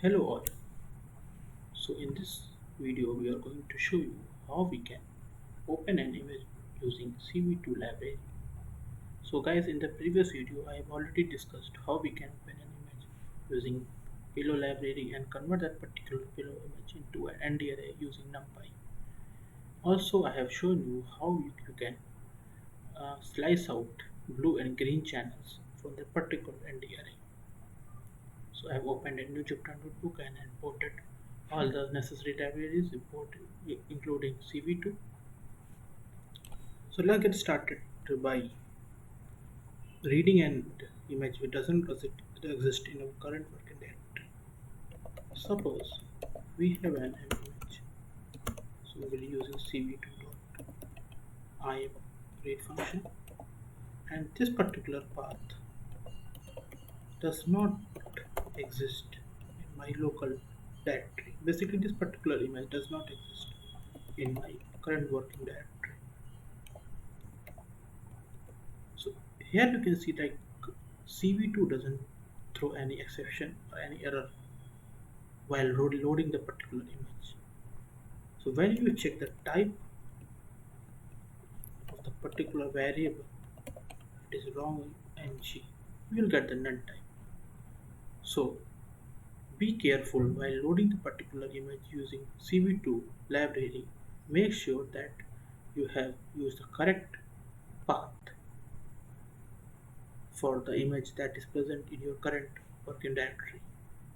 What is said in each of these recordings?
Hello all. So in this video we are going to show you how we can open an image using CV2 library. So guys, in the previous video I have already discussed how we can open an image using pillow library and convert that particular pillow image into an ND array using NumPy. Also I have shown you how you can slice out blue and green channels from the particular ND array. So I have opened a new chapter notebook and imported all the necessary libraries including CV2. So let's get started by reading an image which doesn't exist in our current working directory. Suppose we have an image, so we will use cv2.im read function, and this particular path does not exist in my local directory. Basically, this particular image does not exist in my current working directory. So here you can see like CV2 doesn't throw any exception or any error while loading the particular image. So when you check the type of the particular variable, it is wrong ng, you will get the none type. So be careful while loading the particular image using CV2 library. Make sure that you have used the correct path for the image that is present in your current working directory.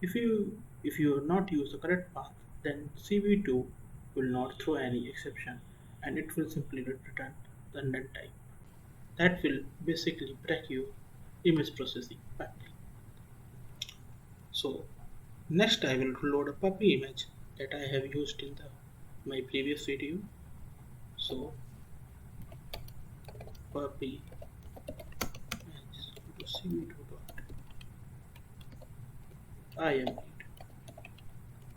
If you have not used the correct path, then CV2 will not throw any exception and it will simply return the null type. That will basically break your image processing pipeline. So next I will load a puppy image that I have used in my previous video. So puppy image cv2.im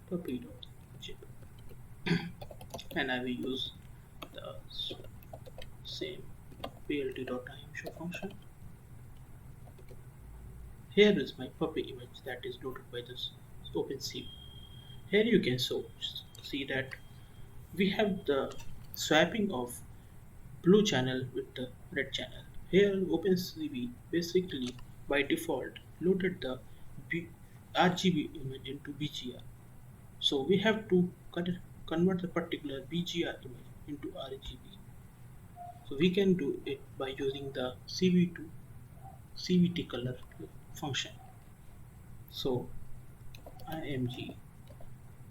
puppy.jpg, and I will use the same plt.im show function. Here is my puppy image that is loaded by this Opencv. Here you can see that we have the swapping of blue channel with the red channel. Here Opencv basically by default loaded the RGB image into BGR. So we have to convert the particular BGR image into RGB. So we can do it by using the CV2 CVT color function. So img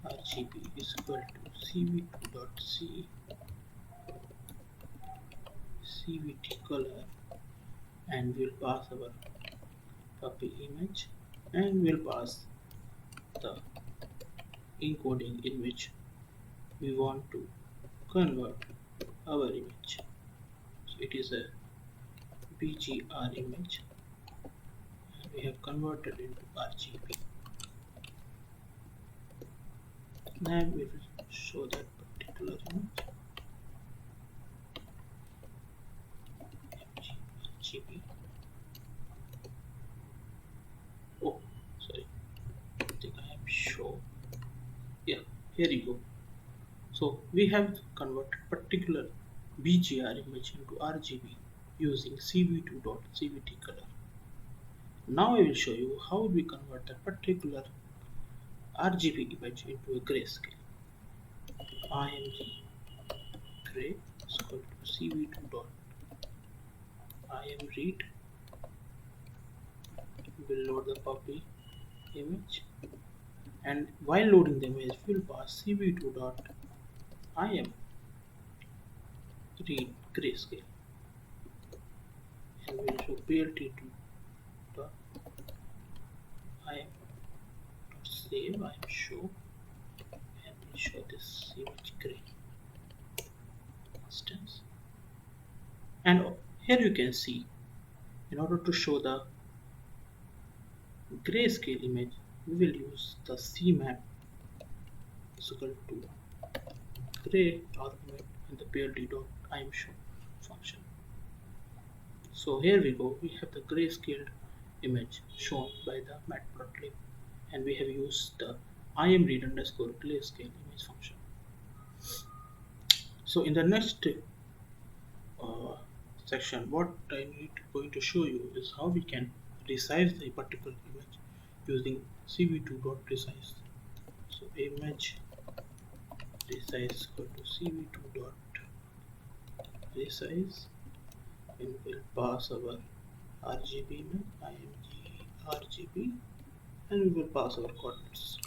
RGB is equal to cv2.c cvt color, and we'll pass our puppy image and we'll pass the encoding in which we want to convert our image. So it is a BGR image and we have converted into RGB. Now we will show that particular image. RGB. Oh, sorry. I think I am show. Yeah, here you go. So we have converted particular BGR image into RGB using cv2.cvt color. Now I will show you how we convert that particular RGB image into a grayscale. img gray is equal to cv2.imread. We will load the puppy image, and while loading the image we will pass cv2.im read grayscale, and we will show plt2.im save. I am show, and we'll show this image gray instance. And here you can see, in order to show the grayscale image, we will use the cmap is equal to gray argument in the plt.imShow function. So here we go, we have the grayscaled image shown by the matplotlib and we have used the im read underscore grayscale image function. So in the next uh, section, what I need going to show you is how we can resize a particular image using cv2.resize. So image resize equal to cv2.resize, and we'll pass our RGB image, img RGB, and we will pass our coordinates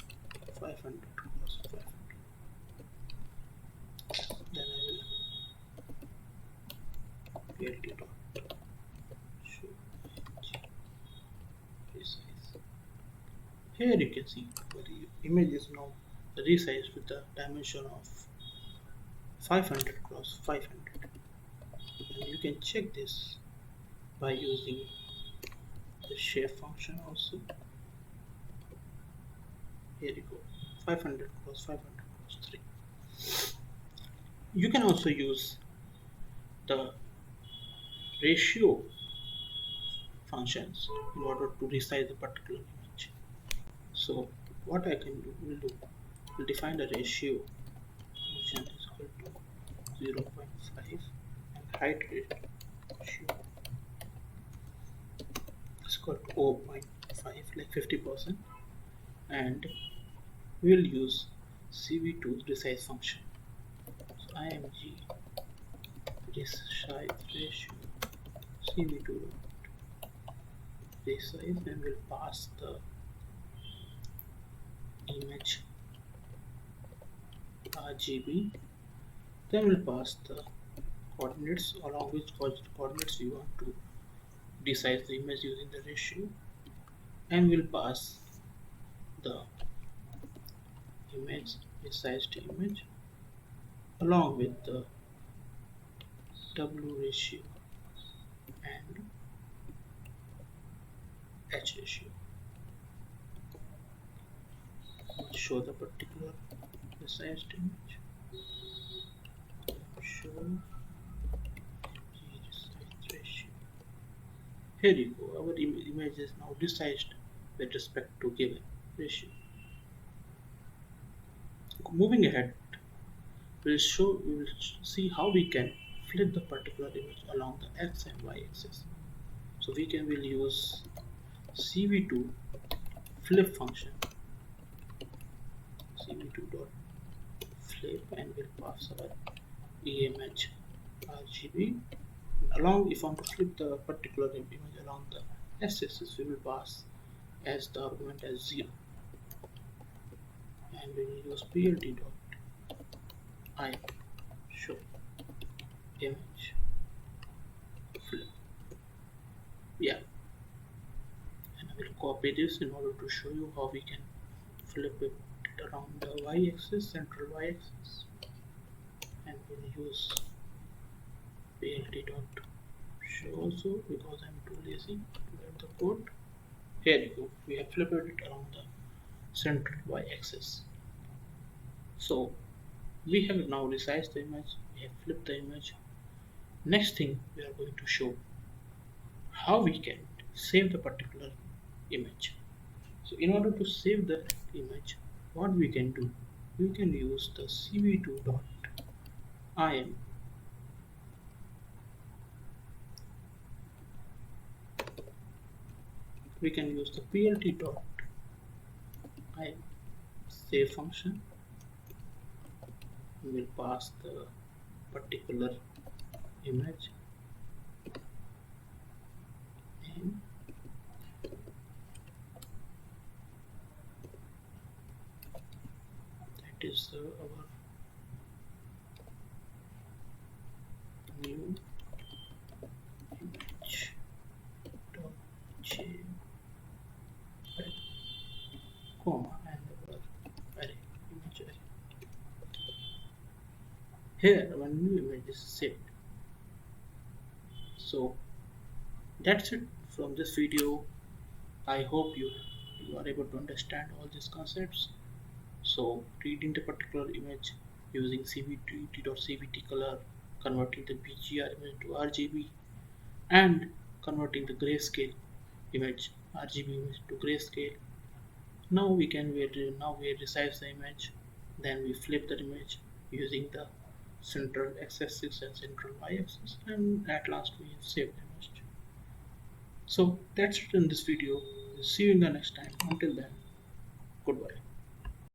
500 plus 500. Then I will plt dot show img resize. Here you can see the image is now resized with the dimension of 500 cross 500, and you can check this by using the shape function also. Here you go, 500 cross 500 cross 3. You can also use the ratio functions in order to resize a particular image. So what I can do will define a ratio function is equal to 0.5, and height ratio is equal to 0.5, like 50%, and we will use cv2 resize function. So img resize ratio cv2 resize, and we'll pass the image RGB. Then we'll pass the coordinates along which coordinates we want to resize the image using the ratio, and we'll pass the image resized image along with the W ratio and H ratio. Let's show the particular resized image. Show resized ratio. Here you go. Our image is now resized with respect to given ratio. Moving ahead, we will see how we can flip the particular image along the x and y axis. So will use cv2 flip function, cv2 dot flip, and we'll pass our image RGB. Along, if I want to flip the particular image along the x-axis, we will pass as the argument as 0, and we will use plt dot I show image flip. Yeah, and I will copy this in order to show you how we can flip it around the y-axis, central y-axis, and we'll use plt dot show also because I'm too lazy to write the code. Here you go, we have flipped it around the central y-axis. So we have now resized the image, we have flipped the image. Next thing, we are going to show how we can save the particular image. So in order to save the image, what we can do, we can use the cv2 dot im we can use the plt dot im save function. We will pass the particular image, and that is our new image dot jpeg, comma, and our array, image array. Here our new image is saved. So that's it from this video. I hope you are able to understand all these concepts. So reading the particular image using cvt color, converting the BGR image to RGB, and converting the grayscale image RGB image to grayscale. now we resize the image, then we flip the image using the central x-axis and central y-axis, and at last we save the image. So that's it in this video. See you in the next time. Until then, goodbye.